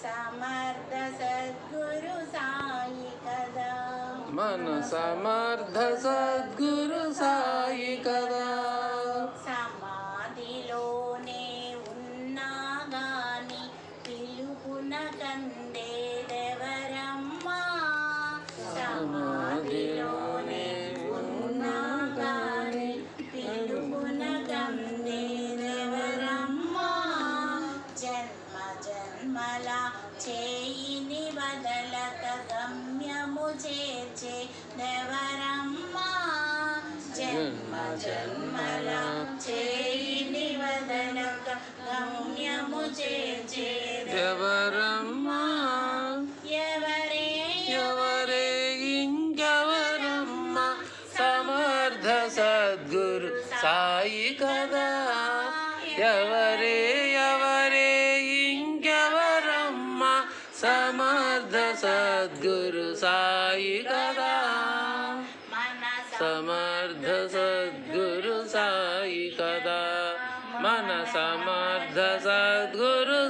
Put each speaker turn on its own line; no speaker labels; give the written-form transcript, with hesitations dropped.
సమర్థ సద్గురు సాయి కదా,
మన సమర్థ సద్గురు సాయి కదా.
సమాధిలోనే ఉన్నా గాని పిలుపున కందేదెవరమ్మా, సమాధిలోనే ఉన్నా గాని పిలుపున కందేదెవరమ్మా, జన్మ జన్మల చేయిని వదలక గమ్యము చేర్చే దేవరమ్మా, జన్మ జన్మల చేయిని వదలక గమ్యము చేర్చే
ఎవరమ్మా,
ఎవరే
ఎవరే ఇంకెవరమ్మా, సమర్థ సద్గురు సాయి కదా. ఎవరే ఎవరే ఇంకెవరమ్మా, సమర్థ సద్గురు సాయి కదా. సమర్థ సద్గురు సాయి కదా, మన సమర్థ సద్గురు